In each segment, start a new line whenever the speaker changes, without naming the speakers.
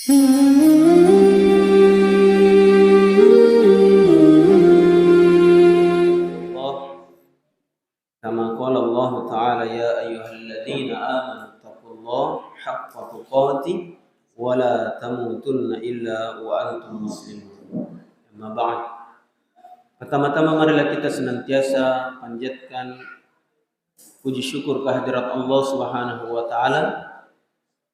كما قال الله تعالى يا أيها الذين آمنوا اتقوا الله حق تقاته ولا تموتن إلا وأنتم مسلمون. Amma ba'd. Pertama-tama marilah kita senantiasa panjatkan puji syukur kehadirat Allah Subhanahu wa taala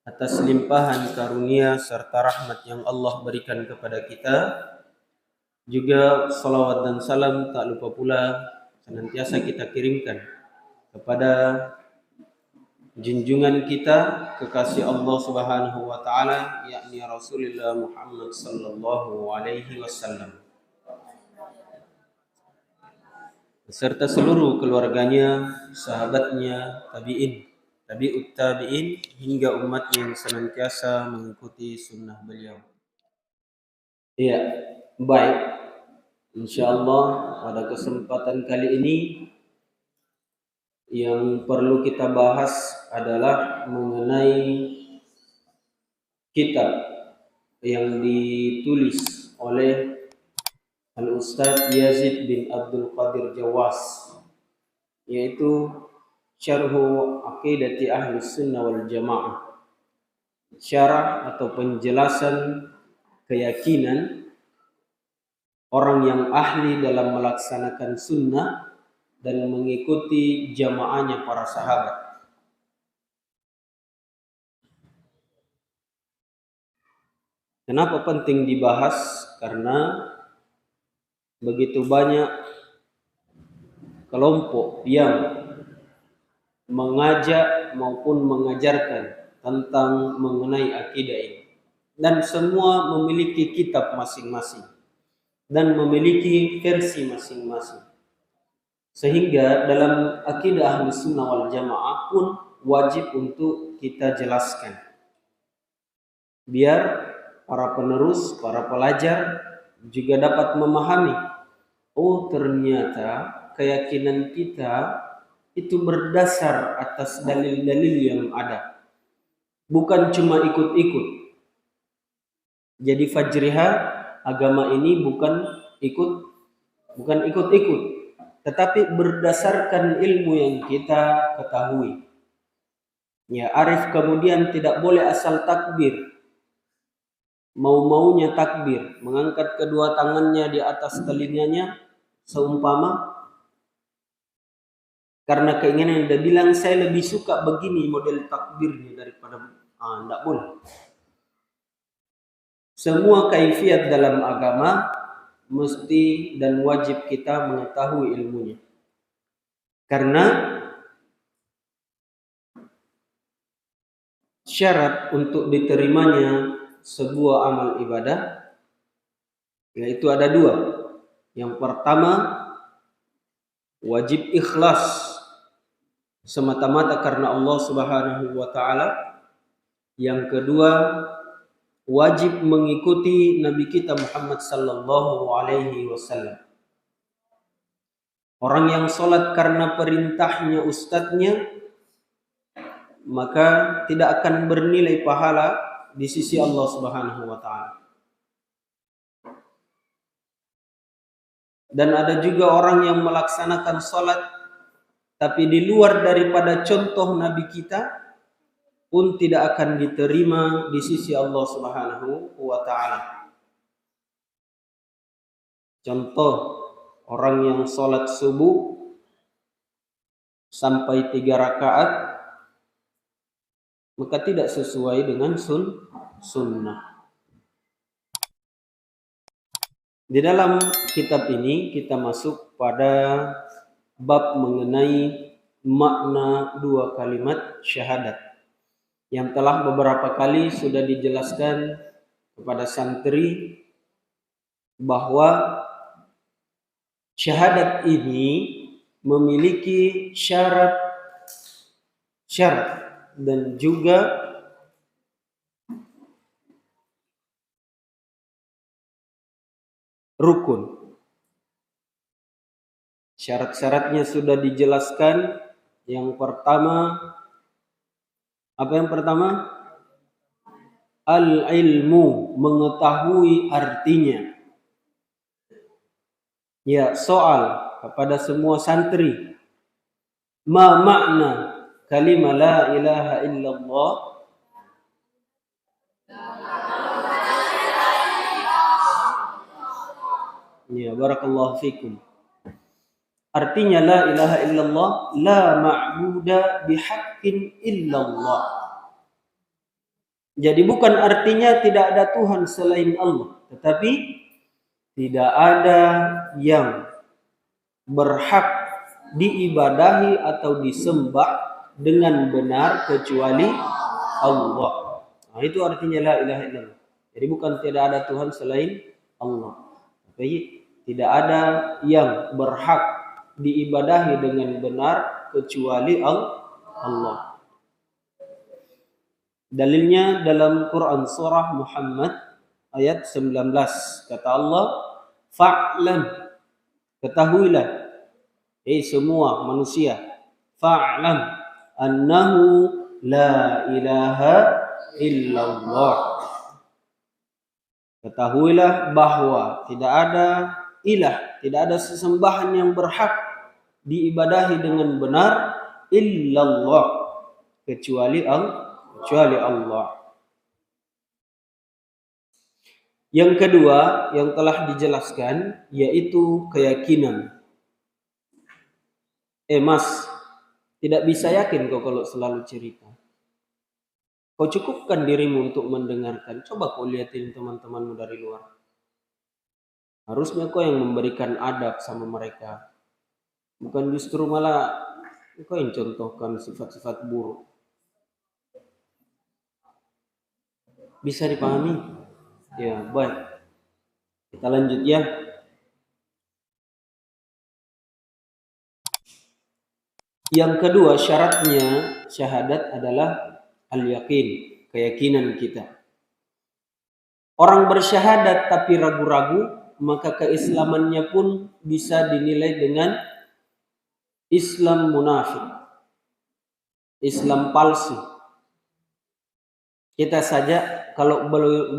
atas limpahan karunia serta rahmat yang Allah berikan kepada kita. Juga salawat dan salam tak lupa pula senantiasa kita kirimkan kepada junjungan kita, kekasih Allah Subhanahu wa taala, yakni Rasulullah Muhammad sallallahu alaihi wasallam, beserta seluruh keluarganya, sahabatnya, tabi'ut tabi'in hingga umat yang senantiasa mengikuti sunnah beliau. Iya, baik. Insyaallah pada kesempatan kali ini yang perlu kita bahas adalah mengenai kitab yang ditulis oleh Al-Ustadz Yazid bin Abdul Qadir Jawas, yaitu Syarhu Aqidati Ahlus Sunnah wal Jamaah, syarah atau penjelasan keyakinan orang yang ahli dalam melaksanakan sunnah dan mengikuti jamaahnya para sahabat. Kenapa penting dibahas? Karena begitu banyak kelompok yang mengajak maupun mengajarkan tentang mengenai akidah ini, dan semua memiliki kitab masing-masing dan memiliki versi masing-masing. Sehingga dalam akidah Ahlus Sunnah wal Jamaah pun wajib untuk kita jelaskan, biar para penerus, para pelajar juga dapat memahami, oh ternyata keyakinan kita itu berdasar atas dalil-dalil yang ada, bukan cuma ikut-ikut. Jadi fajriha, agama ini bukan ikut-ikut, tetapi berdasarkan ilmu yang kita ketahui. Ya, arif kemudian tidak boleh asal takbir, mau-maunya takbir, mengangkat kedua tangannya di atas telinganya seumpama karena keinginan dia bilang saya lebih suka begini model takbirnya daripada tidak boleh. Semua kaifiat dalam agama mesti dan wajib kita mengetahui ilmunya. Karena syarat untuk diterimanya sebuah amal ibadah yaitu ada dua. Yang pertama, wajib ikhlas semata-mata karena Allah Subhanahu wa taala. Yang kedua, wajib mengikuti Nabi kita Muhammad sallallahu alaihi wasallam. Orang yang sholat karena perintahnya ustadznya, maka tidak akan bernilai pahala di sisi Allah Subhanahu wa taala. Dan ada juga orang yang melaksanakan sholat tapi di luar daripada contoh Nabi kita pun tidak akan diterima di sisi Allah Subhanahu wa taala. Contoh, orang yang sholat subuh sampai 3 rakaat maka tidak sesuai dengan sunnah. Di dalam kitab ini kita masuk pada bab mengenai makna dua kalimat syahadat yang telah beberapa kali sudah dijelaskan kepada santri bahwa syahadat ini memiliki syarat dan juga rukun. Syarat-syaratnya sudah dijelaskan. Yang pertama, apa yang pertama? Al-ilmu, mengetahui artinya. Ya, soal kepada semua santri. Ma makna kalimah la ilaha illallah? Ya, barakallahu fikum. Artinya la ilaha illallah, la ma'buda bihaqqin illallah. Jadi bukan artinya tidak ada Tuhan selain Allah, tetapi tidak ada yang berhak diibadahi atau disembah dengan benar kecuali Allah. Nah, itu artinya la ilaha illallah. Jadi bukan tidak ada Tuhan selain Allah, tapi tidak ada yang berhak diibadahi dengan benar kecuali Allah. Dalilnya dalam Quran surah Muhammad ayat 19, kata Allah, fa'lam, ketahuilah, semua manusia, fa'lam annahu la ilaha illallah. Ketahuilah bahwa tidak ada ilah, tidak ada sesembahan yang berhak diibadahi dengan benar illallah, kecuali Allah. Yang kedua yang telah dijelaskan yaitu keyakinan. Mas, tidak bisa yakin kau kalau selalu cerita. Kau cukupkan dirimu untuk mendengarkan. Coba kau lihatin teman-temanmu dari luar. Harusnya kau yang memberikan adab sama mereka. Bukan justru malah kau yang contohkan sifat-sifat buruk. Bisa dipahami? Ya, baik. Kita lanjut ya. Yang kedua syaratnya syahadat adalah al-yaqin, keyakinan kita. Orang bersyahadat tapi ragu-ragu, maka keislamannya pun bisa dinilai dengan Islam munafik, Islam palsu. Kita saja kalau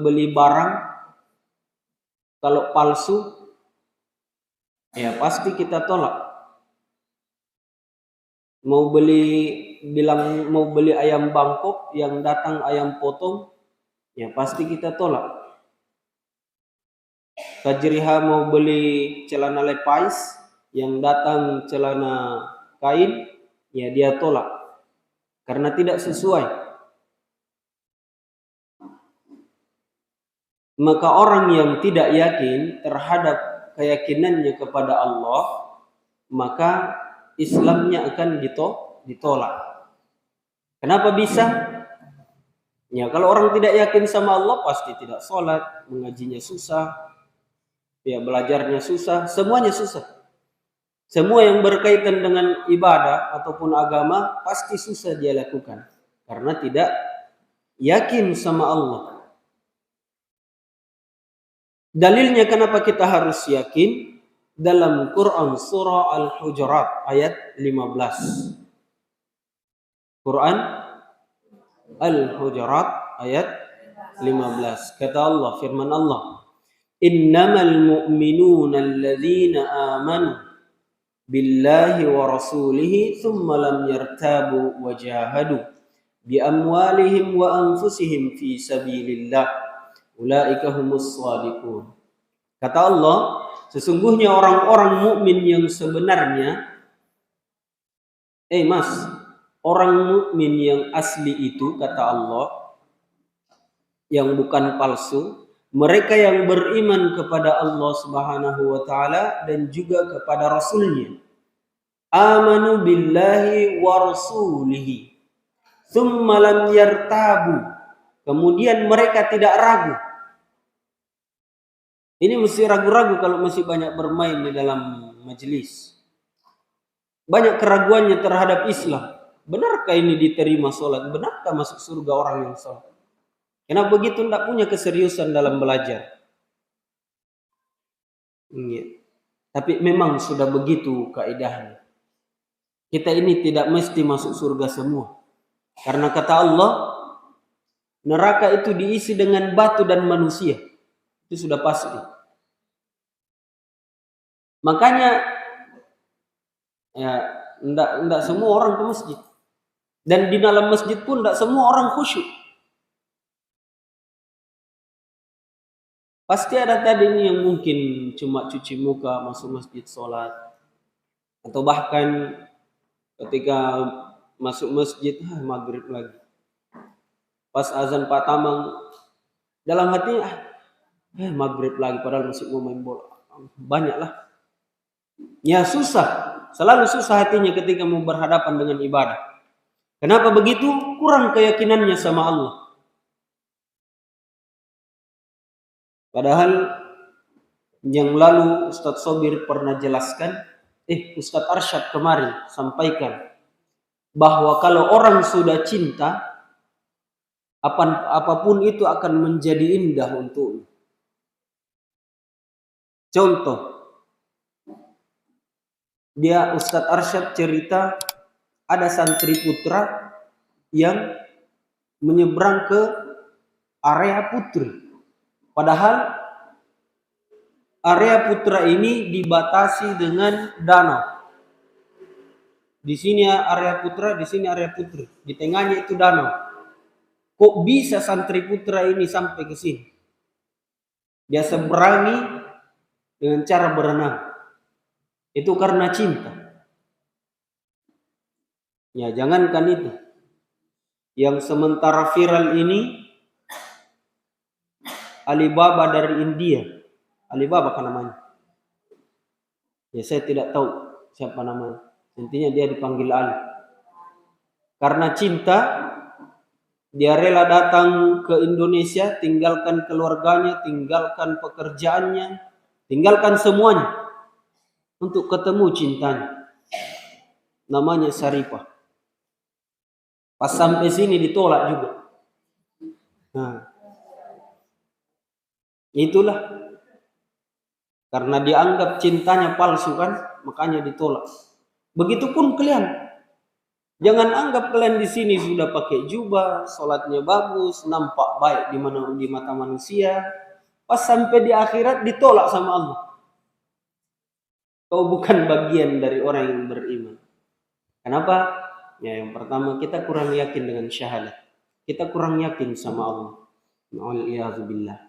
beli barang, kalau palsu, ya pasti kita tolak. Mau beli ayam Bangkok, yang datang ayam potong, ya pasti kita tolak. Fajriha mau beli celana Levi's, yang datang celana kain, ya dia tolak karena tidak sesuai. Maka orang yang tidak yakin terhadap keyakinannya kepada Allah, maka Islamnya akan ditolak. Kenapa bisa? Ya, kalau orang tidak yakin sama Allah pasti tidak sholat, mengajinya susah, ya belajarnya susah, semuanya susah. Semua yang berkaitan dengan ibadah ataupun agama pasti susah dia lakukan karena tidak yakin sama Allah. Dalilnya kenapa kita harus yakin? Dalam Quran surah Al-Hujurat ayat 15. Quran Al-Hujurat ayat 15. Kata Allah, firman Allah, innamal mu'minuna alladzina amanu billahi wa rasulihi thumma lam yartabu wa jahadu bi amwalihim wa anfusihim fi sabilillah ulaika humus shadiqun. Kata Allah, sesungguhnya orang-orang mukmin yang sebenarnya, mas, orang mukmin yang asli itu, kata Allah, yang bukan palsu, mereka yang beriman kepada Allah Subhanahu wa taala dan juga kepada Rasulnya. Amanu billahi wa rasulihi thumma lam yartabu. Kemudian mereka tidak ragu. Ini mesti ragu-ragu kalau masih banyak bermain di dalam majelis. Banyak keraguannya terhadap Islam. Benarkah ini diterima sholat? Benarkah masuk surga orang yang sholat? Kenapa begitu? Tidak punya keseriusan dalam belajar. Tapi memang sudah begitu kaidahnya. Kita ini tidak mesti masuk surga semua. Karena kata Allah, neraka itu diisi dengan batu dan manusia. Itu sudah pasti. Makanya ya enggak semua orang ke masjid. Dan di dalam masjid pun enggak semua orang khusyuk. Pasti ada tadi ini yang mungkin cuma cuci muka, masuk masjid, sholat. Atau bahkan ketika masuk masjid, maghrib lagi. Pas azan patamang, dalam hati, maghrib lagi, padahal masih mau main bola. Banyak lah. Ya susah, selalu susah hatinya ketika mau berhadapan dengan ibadah. Kenapa begitu? Kurang keyakinannya sama Allah. Padahal yang lalu Ustadz Sobir pernah jelaskan, Ustadz Arsyad kemarin sampaikan bahwa kalau orang sudah cinta, apapun itu akan menjadi indah untuknya. Contoh, dia Ustadz Arsyad cerita ada santri putra yang menyeberang ke area putri. Padahal area putra ini dibatasi dengan danau. Di sini area putra, di sini area putri. Di tengahnya itu danau. Kok bisa santri putra ini sampai ke sini? Dia seberangi dengan cara berenang. Itu karena cinta. Ya, jangankan itu. Yang sementara viral ini Alibaba dari India. Alibaba kan namanya. Ya saya tidak tahu siapa namanya. Intinya dia dipanggil Ali. Karena cinta, dia rela datang ke Indonesia, tinggalkan keluarganya, tinggalkan pekerjaannya, tinggalkan semuanya untuk ketemu cintanya. Namanya Saripah. Pas sampai sini ditolak juga. Nah, itulah. Karena dianggap cintanya palsu kan, makanya ditolak. Begitupun kalian. Jangan anggap kalian di sini sudah pakai jubah, sholatnya bagus, nampak baik di mata manusia. Pas sampai di akhirat ditolak sama Allah. Kau bukan bagian dari orang yang beriman. Kenapa? Ya, yang pertama kita kurang yakin dengan syahadat. Kita kurang yakin sama Allah. Wa'alaikumsalam.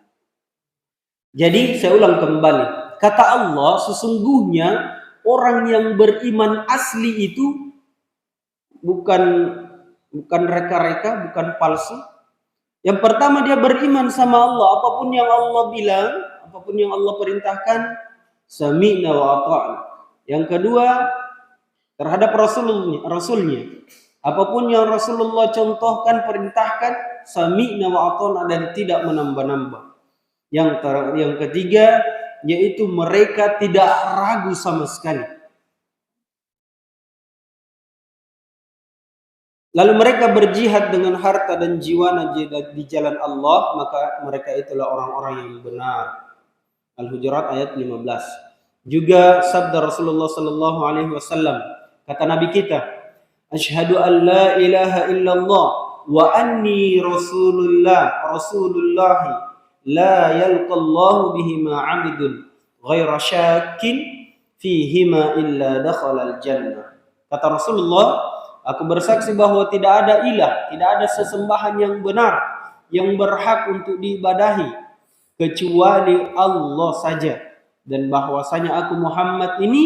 Jadi saya ulang kembali. Kata Allah, sesungguhnya orang yang beriman asli itu bukan reka-reka, bukan palsu. Yang pertama dia beriman sama Allah. Apapun yang Allah bilang, apapun yang Allah perintahkan, sami'na wa ata'na. Yang kedua, terhadap Rasulnya. Apapun yang Rasulullah contohkan, perintahkan, sami'na wa ata'na, dan tidak menambah-nambah. Yang ketiga, yaitu mereka tidak ragu sama sekali. Lalu mereka berjihad dengan harta dan jiwa di jalan Allah, maka mereka itulah orang-orang yang benar. Al-Hujurat ayat 15. Juga sabda Rasulullah sallallahu alaihi wasallam, kata Nabi kita, asyhadu an la ilaha illallah wa anni rasulullah la yalqallahu bihima 'abdun ghaira syakin fihima illa dakhala al-jannah. Kata Rasulullah, aku bersaksi bahwa tidak ada ilah, tidak ada sesembahan yang benar, yang berhak untuk diibadahi kecuali Allah saja, dan bahwasanya aku Muhammad ini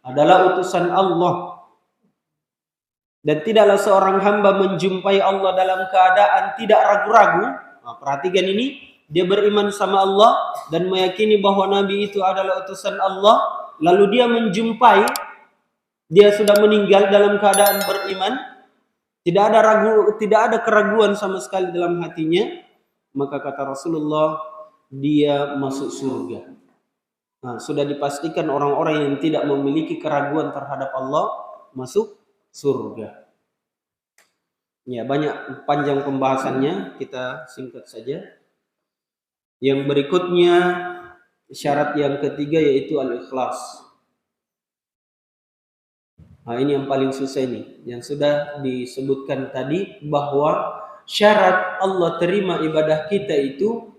adalah utusan Allah. Dan tidaklah seorang hamba menjumpai Allah dalam keadaan tidak ragu-ragu. Nah, perhatikan ini, dia beriman sama Allah dan meyakini bahwa Nabi itu adalah utusan Allah, lalu dia menjumpai, dia sudah meninggal dalam keadaan beriman, tidak ada keraguan sama sekali dalam hatinya, maka kata Rasulullah, dia masuk surga. Nah, sudah dipastikan orang-orang yang tidak memiliki keraguan terhadap Allah masuk surga. Ya, banyak panjang pembahasannya, kita singkat saja. Yang berikutnya, syarat yang ketiga yaitu al-ikhlas. Nah, ini yang paling susah ini. Yang sudah disebutkan tadi bahwa syarat Allah terima ibadah kita itu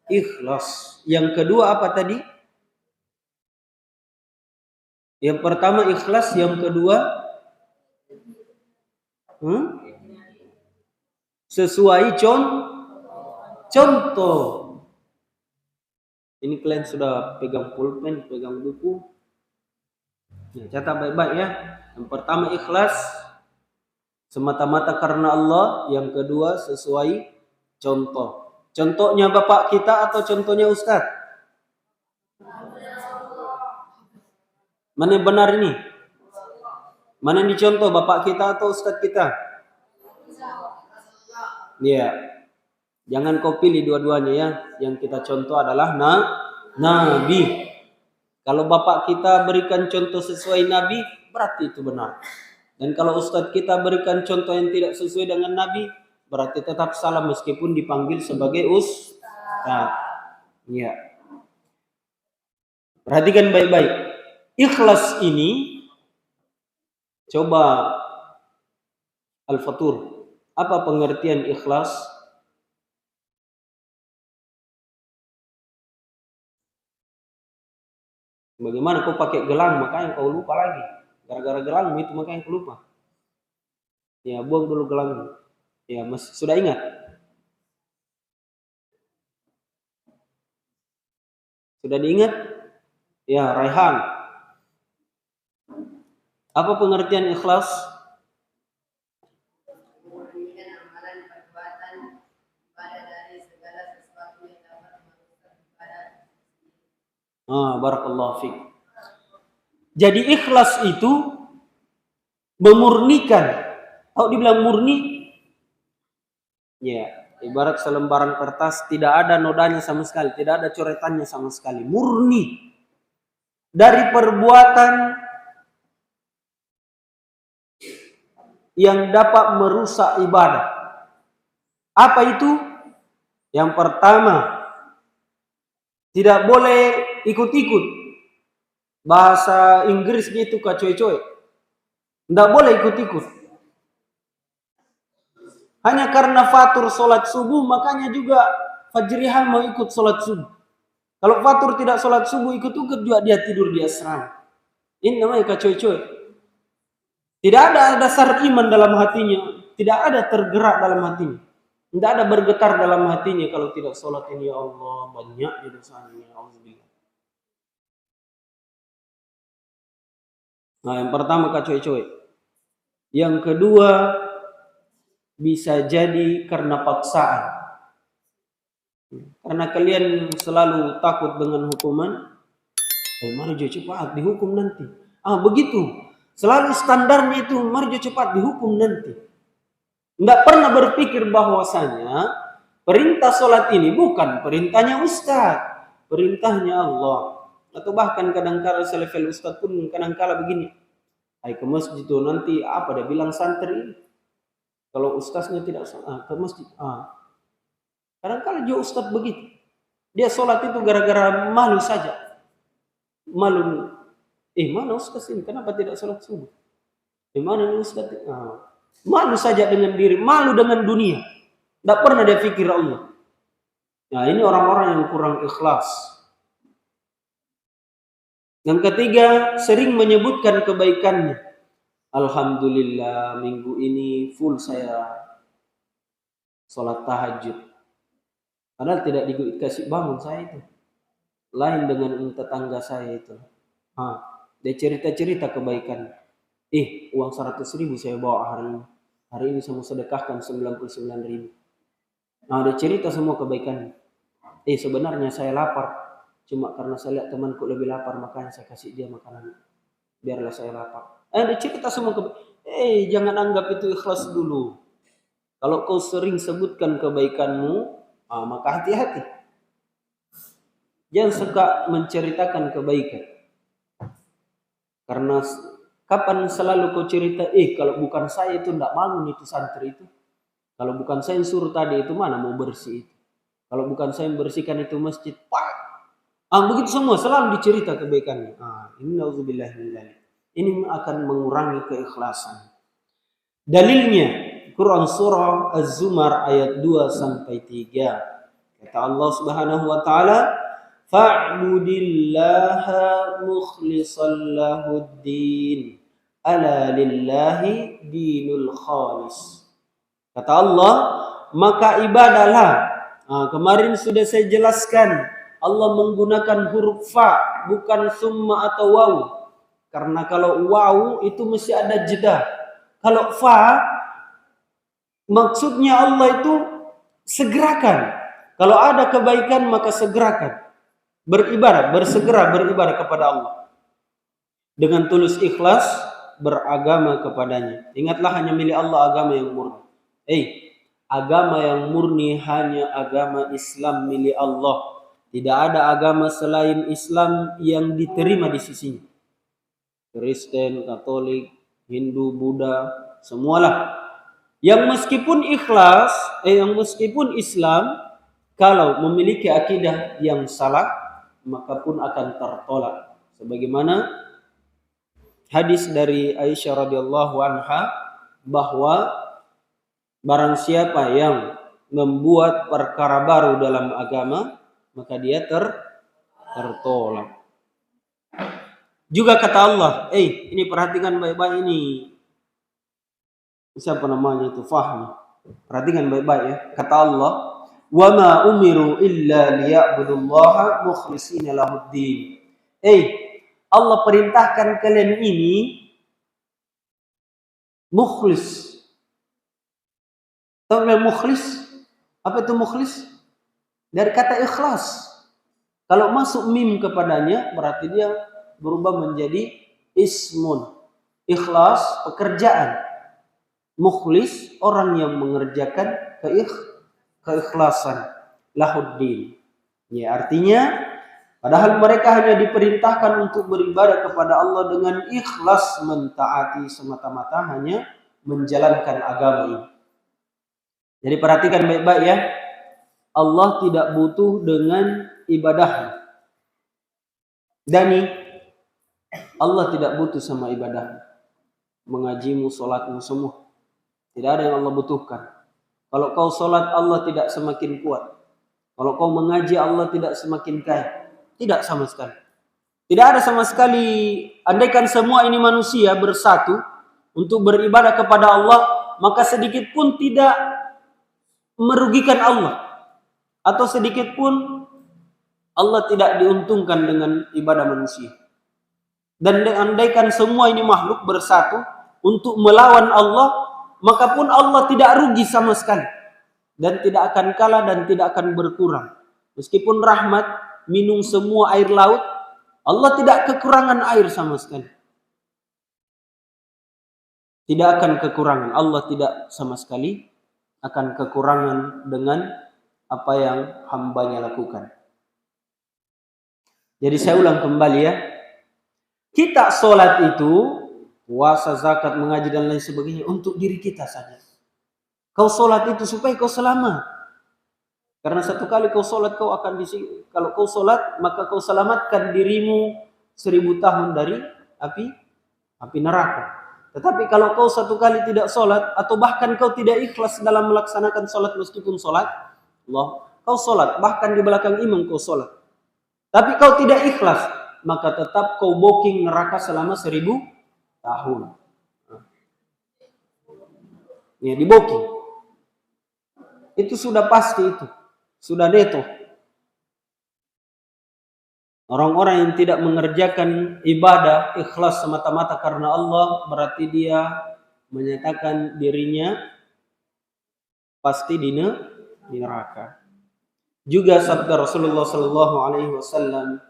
ikhlas. Yang kedua apa tadi? Yang pertama ikhlas, yang kedua sesuai contoh. Ini kalian sudah pegang pulpen, pegang buku. Ya, catat baik-baik ya. Yang pertama ikhlas semata-mata karena Allah, yang kedua sesuai contoh. Contohnya bapak kita atau contohnya ustaz? Mana yang benar ini? Mana yang dicontoh, bapak kita atau ustaz kita? Ya. Jangan kau pilih dua-duanya ya. Yang kita contoh adalah Nabi. Kalau bapak kita berikan contoh sesuai Nabi, berarti itu benar. Dan kalau ustadz kita berikan contoh yang tidak sesuai dengan Nabi, berarti tetap salah meskipun dipanggil sebagai ustadz. Ya. Perhatikan baik-baik. Ikhlas ini, coba Al-Fatur. Apa pengertian ikhlas? Bagaimana kau pakai gelang, makanya kau lupa lagi. Gara-gara gelang itu makanya kau lupa. Ya, buang dulu gelang. Ya, sudah ingat? Sudah diingat? Ya, Raihan. Apa pengertian ikhlas? Barakallahu fiik. Jadi ikhlas itu memurnikan. Kalau dibilang murni, ya ibarat selembaran kertas tidak ada nodanya sama sekali, tidak ada coretannya sama sekali. Murni dari perbuatan yang dapat merusak ibadah. Apa itu? Yang pertama, tidak boleh ikut-ikut. Bahasa Inggris gitu kacoy-coy. Tidak boleh ikut-ikut. Hanya karena fatur sholat subuh, makanya juga Fajrihan mau ikut sholat subuh. Kalau fatur tidak sholat subuh, ikut-ikut juga dia tidur di asrama. Ini namanya kacoy-coy. Tidak ada dasar iman dalam hatinya. Tidak ada tergerak dalam hatinya. Tidak ada bergetar dalam hatinya kalau tidak sholat ini. Ya Allah, banyak di dosanya. Nah, yang pertama kacoy-coy. Yang kedua, bisa jadi karena paksaan. Karena kalian selalu takut dengan hukuman. Mari jo cepat dihukum nanti. Begitu. Selalu standarnya itu, mari jo cepat dihukum nanti. Tidak pernah berpikir bahwasanya perintah sholat ini bukan perintahnya ustaz, perintahnya Allah. Atau bahkan kadang-kala selevel ustaz pun kadang-kala begini. Ke masjid itu nanti apa dia bilang santri. Kalau ustaznya tidak ke masjid. Kadang-kala juga ustaz begitu. Dia sholat itu gara-gara malu saja. Malu. Mana ustaz ini? Kenapa tidak sholat subuh? Mana ustaz? Malu saja dengan diri. Malu dengan dunia. Tidak pernah dia pikir Allah. Nah, ini orang-orang yang kurang ikhlas. Yang ketiga, sering menyebutkan kebaikannya. Alhamdulillah, minggu ini full saya sholat tahajud. Padahal tidak dikasih bangun saya itu. Lain dengan tetangga saya itu. Dia cerita-cerita kebaikan. Uang 100.000 saya bawa hari ini. Hari ini saya mau sedekahkan 99.000. Dia cerita semua kebaikannya. Sebenarnya saya lapar. Cuma karena saya lihat temanku lebih lapar, makanya saya kasih dia makanan. Biarlah saya lapar. Dia cerita semua jangan anggap itu ikhlas dulu. Kalau kau sering sebutkan kebaikanmu, maka hati-hati. Jangan suka menceritakan kebaikan. Karena kapan selalu kau cerita, kalau bukan saya itu tidak bangun itu santri itu. Kalau bukan saya yang suruh tadi itu mana mau bersih itu. Kalau bukan saya yang bersihkan itu masjid, begitu semua selalu dicerita kebaikannya. Ini akan mengurangi keikhlasan. Dalilnya Quran surah Az-Zumar ayat 2 sampai 3. Kata Allah Subhanahu wa taala, fa'budillaha mukhlishan lahuddin. Ala lillahi dinul khalis. Kata Allah, maka ibadahlah. Kemarin sudah saya jelaskan, Allah menggunakan huruf fa, bukan summa atau waw. Karena kalau waw itu mesti ada jeda. Kalau fa, maksudnya Allah itu segerakan. Kalau ada kebaikan maka segerakan. Beribadah, bersegera beribadah kepada Allah. Dengan tulus ikhlas beragama kepadanya. Ingatlah hanya milik Allah agama yang murni. Agama yang murni hanya agama Islam milik Allah. Tidak ada agama selain Islam yang diterima di sisinya. Kristen, Katolik, Hindu, Buddha, semualah. Yang meskipun ikhlas, yang meskipun Islam, kalau memiliki akidah yang salah, maka pun akan tertolak. Sebagaimana hadis dari Aisyah radhiyallahu anha bahwa barang siapa yang membuat perkara baru dalam agama, maka dia tertolak. Juga kata Allah, ini perhatikan baik-baik ini. Siapa namanya itu? Fahmi. Perhatikan baik-baik ya. Kata Allah, wa ma umiru illa liya'budullaha mukhlishina lahuddin. Allah perintahkan kalian ini mukhlis. Tahu mukhlis? Apa itu mukhlis? Dari kata ikhlas. Kalau masuk mim kepadanya berarti dia berubah menjadi ismun. Ikhlas pekerjaan. Mukhlis orang yang mengerjakan keikhlasan. Lahuddin. Ya, artinya padahal mereka hanya diperintahkan untuk beribadah kepada Allah dengan ikhlas, mentaati semata-mata hanya menjalankan agama ini. Jadi perhatikan baik-baik ya. Allah tidak butuh dengan ibadahmu. Dani, Allah tidak butuh sama ibadahmu. Mengajimu, sholatmu semua. Tidak ada yang Allah butuhkan. Kalau kau sholat, Allah tidak semakin kuat. Kalau kau mengaji, Allah tidak semakin kaya. Tidak sama sekali. Tidak ada sama sekali. Andaikan semua ini manusia bersatu untuk beribadah kepada Allah, maka sedikit pun tidak merugikan Allah. Atau sedikit pun Allah tidak diuntungkan dengan ibadah manusia. Dan andaikan semua ini makhluk bersatu untuk melawan Allah, maka pun Allah tidak rugi sama sekali. Dan tidak akan kalah dan tidak akan berkurang. Meskipun rahmat, minum semua air laut, Allah tidak kekurangan air sama sekali. Tidak akan kekurangan. Allah tidak sama sekali akan kekurangan dengan apa yang hambanya lakukan. Jadi saya ulang kembali ya. Kita sholat itu, puasa, zakat, mengaji dan lain sebagainya untuk diri kita saja. Kau sholat itu supaya kau selamat. Karena satu kali kau sholat kalau kau sholat maka kau selamatkan dirimu 1000 tahun dari api neraka. Tetapi kalau kau satu kali tidak sholat atau bahkan kau tidak ikhlas dalam melaksanakan sholat meskipun sholat, kau sholat bahkan di belakang imam kau sholat, tapi kau tidak ikhlas, maka tetap kau booking neraka selama 1000 tahun. Ya, di booking. Itu sudah pasti itu. Sudah neto. Orang-orang yang tidak mengerjakan ibadah ikhlas semata-mata karena Allah, berarti dia menyatakan dirinya pasti di neraka. Juga sabda Rasulullah sallallahu alaihi wasallam,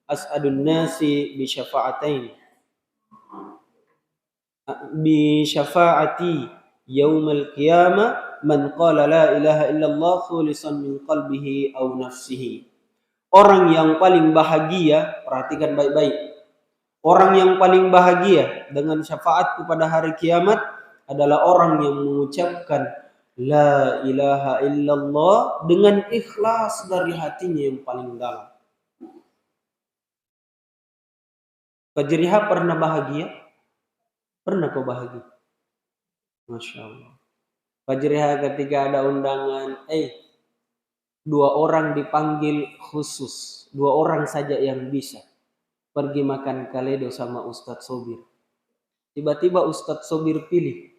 as'adun nasi bi syafa'atain. Bi syafa'ati yaumil qiyamah man qala la ilaha illallah khulisan min qalbihi aw nafsihi. Orang yang paling bahagia, perhatikan baik-baik. Orang yang paling bahagia dengan syafaatku pada hari kiamat adalah orang yang mengucapkan la ilaha illallah dengan ikhlas dari hatinya yang paling dalam. Fajriha pernah bahagia? Pernah kau bahagia? Masya Allah. Fajriha ketika ada undangan, 2 orang dipanggil khusus, 2 orang saja yang bisa pergi makan kaledo sama Ustadz Sobir. Tiba-tiba Ustadz Sobir pilih,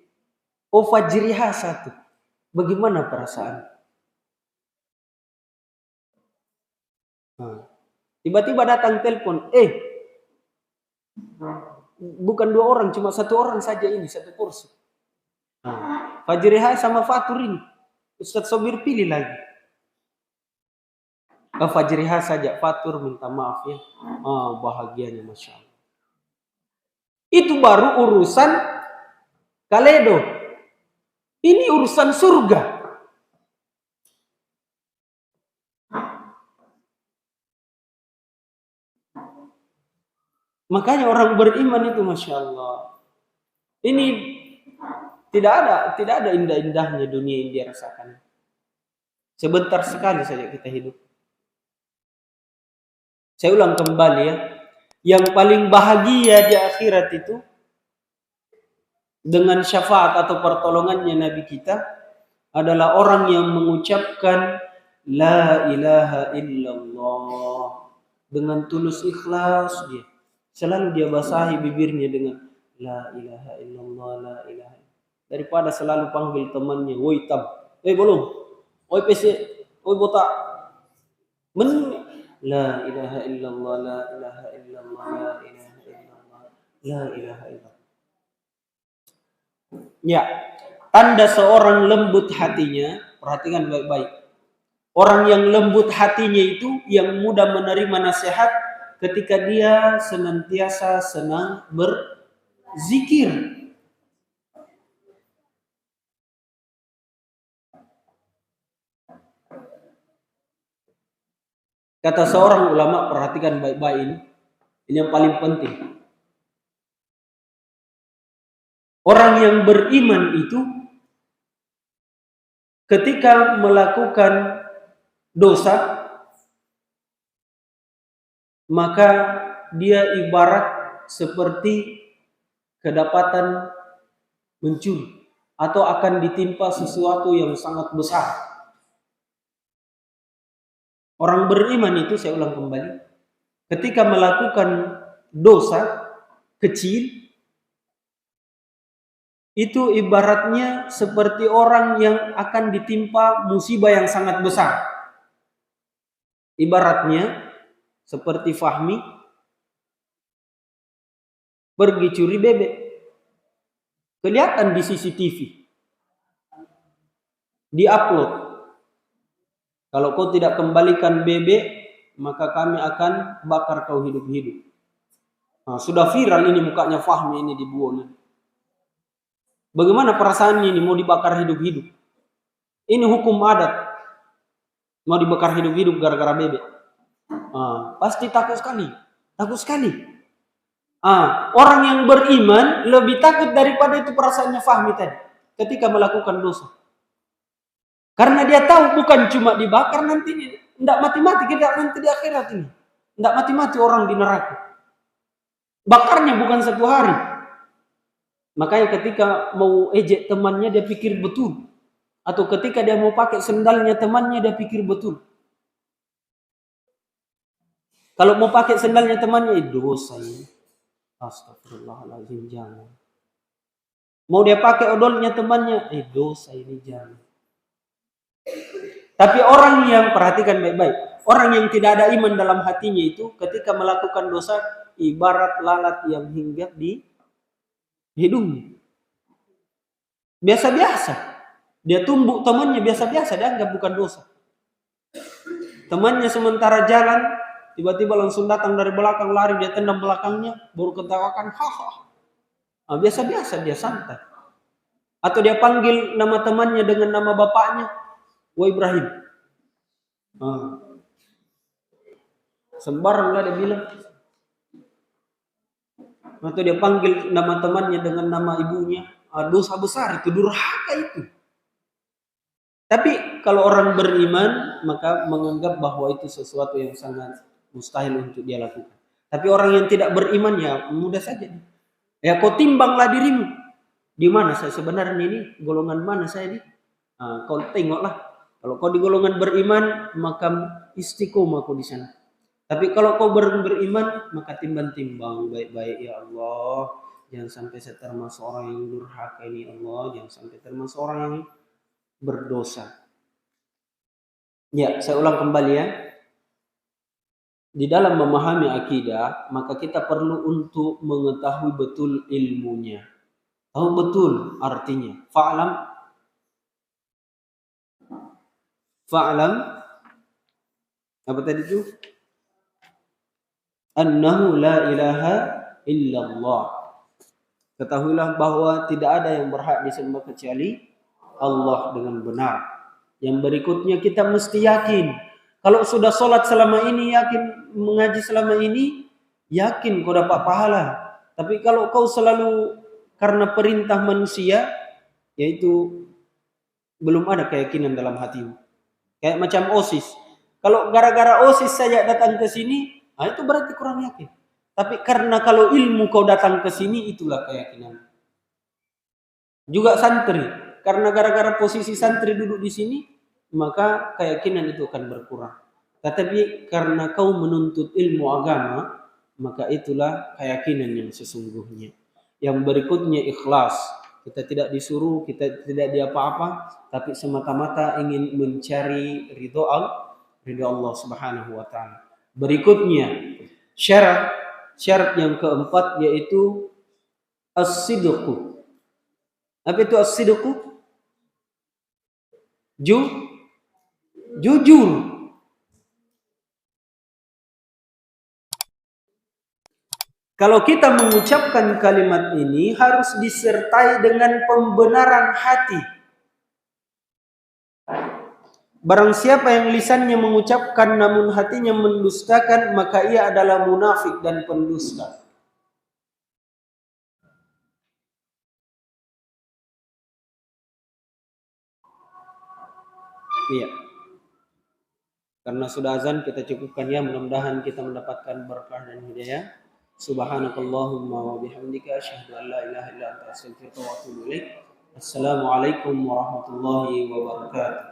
Fajriha 1. Bagaimana perasaan? Tiba-tiba datang telepon, bukan 2 orang, cuma 1 orang saja ini, 1 kursi. Fajriha sama Fatur ini, Ustadz Sobir pilih lagi. Fajriha saja, Fatur minta maaf ya. Bahagianya Masya Allah. Itu baru urusan kaledo. Ini urusan surga. Makanya orang beriman itu Masya Allah. Ini tidak ada indah-indahnya dunia yang dia rasakan. Sebentar sekali saja kita hidup. Saya ulang kembali ya. Yang paling bahagia di akhirat itu dengan syafaat atau pertolongannya Nabi kita adalah orang yang mengucapkan La ilaha illallah dengan tulus ikhlas dia. Selalu dia basahi bibirnya dengan La ilaha illallah, la ilaha illallah. Daripada selalu panggil temannya, woi tam, belum, woi PC, woi botak. La ilaha illallah, la ilaha illallah, la ilaha illallah, la ilaha illallah. Ya, tanda seorang lembut hatinya, perhatikan baik-baik. Orang yang lembut hatinya itu yang mudah menerima nasihat ketika dia senantiasa senang berzikir. Kata seorang ulama, perhatikan baik-baik ini yang paling penting. Orang yang beriman itu ketika melakukan dosa, maka dia ibarat seperti kedapatan mencuri atau akan ditimpa sesuatu yang sangat besar. Orang beriman itu, saya ulang kembali, ketika melakukan dosa kecil, itu ibaratnya seperti orang yang akan ditimpa musibah yang sangat besar. Ibaratnya seperti Fahmi pergi curi bebek. Kelihatan di CCTV. Di-upload. Kalau kau tidak kembalikan bebek, maka kami akan bakar kau hidup-hidup. Sudah viral ini mukanya Fahmi ini dibuang. Bagaimana perasaannya ini mau dibakar hidup-hidup? Ini hukum adat. Mau dibakar hidup-hidup gara-gara bebek. Pasti takut sekali. Takut sekali. Orang yang beriman lebih takut daripada itu perasaannya Fahmi tadi. Ketika melakukan dosa. Karena dia tahu bukan cuma dibakar nanti. Tidak mati-mati kita nanti di akhirat ini. Tidak mati-mati orang di neraka. Bakarnya bukan 1 hari. Makanya ketika mau ejek temannya dia pikir betul. Atau ketika dia mau pakai sendalnya temannya dia pikir betul. Kalau mau pakai sendalnya temannya, dosa ini. Astagfirullahaladzim, jangan. Mau dia pakai odolnya temannya, dosa ini, jangan. Tapi orang yang, perhatikan baik-baik, orang yang tidak ada iman dalam hatinya itu ketika melakukan dosa ibarat lalat yang hinggap di hidungnya. Biasa-biasa. Dia tumbuk temannya biasa-biasa, dia anggap bukan dosa. Temannya sementara jalan, tiba-tiba langsung datang dari belakang, lari, dia tendang belakangnya, baru ketawakan, biasa-biasa, dia santai. Atau dia panggil nama temannya dengan nama bapaknya, Wah Ibrahim. Sembaranglah dia bilang. Atau dia panggil nama temannya dengan nama ibunya. Dosa besar itu, durhaka itu. Tapi kalau orang beriman, maka menganggap bahwa itu sesuatu yang sangat mustahil untuk dia lakukan. Tapi orang yang tidak beriman, ya mudah saja. Ya kau timbanglah dirimu. Di mana saya sebenarnya ini? Golongan mana saya ini? Kau tengoklah, kalau kau di golongan beriman, maka istiqomah kau di sana. Tapi kalau kau beriman, maka timbang-timbang baik-baik ya Allah. Jangan sampai saya termasuk orang yang durhaka ini Allah. Jangan sampai termasuk orang yang berdosa. Ya, saya ulang kembali ya. Di dalam memahami akidah, maka kita perlu untuk mengetahui betul ilmunya. Tahu betul artinya. Fa'lam apa tadi itu? Annahu la ilaha illallah. Ketahuilah bahwa tidak ada yang berhak disembah kecuali Allah dengan benar. Yang berikutnya kita mesti yakin. Kalau sudah sholat selama ini, yakin mengaji selama ini, yakin kau dapat pahala. Tapi kalau kau selalu karena perintah manusia, yaitu belum ada keyakinan dalam hatimu. Kayak macam OSIS. Kalau gara-gara OSIS saja datang ke sini, itu berarti kurang yakin. Tapi karena kalau ilmu kau datang ke sini, itulah keyakinan. Juga santri. Karena gara-gara posisi santri duduk di sini, maka keyakinan itu akan berkurang. Tetapi karena kau menuntut ilmu agama, maka itulah keyakinan yang sesungguhnya. Yang berikutnya ikhlas. Kita tidak disuruh, kita tidak diapa-apa, tapi semata-mata ingin mencari ridho Allah Subhanahu wa taala. Berikutnya syarat yang keempat yaitu as-sidqu. Apa itu as-sidqu? Jujur. Kalau kita mengucapkan kalimat ini harus disertai dengan pembenaran hati. Barang siapa yang lisannya mengucapkan namun hatinya mendustakan, maka ia adalah munafik dan pendusta. Iya. Karena sudah azan, kita cukupkan ya. Mudah-mudahan kita mendapatkan berkah dan hidayah. Subhanakallahumma wa bihamdika asyhadu an la ilaha illa anta astaghfiruka wa atubu ilaik. Assalamualaikum warahmatullahi wabarakatuh.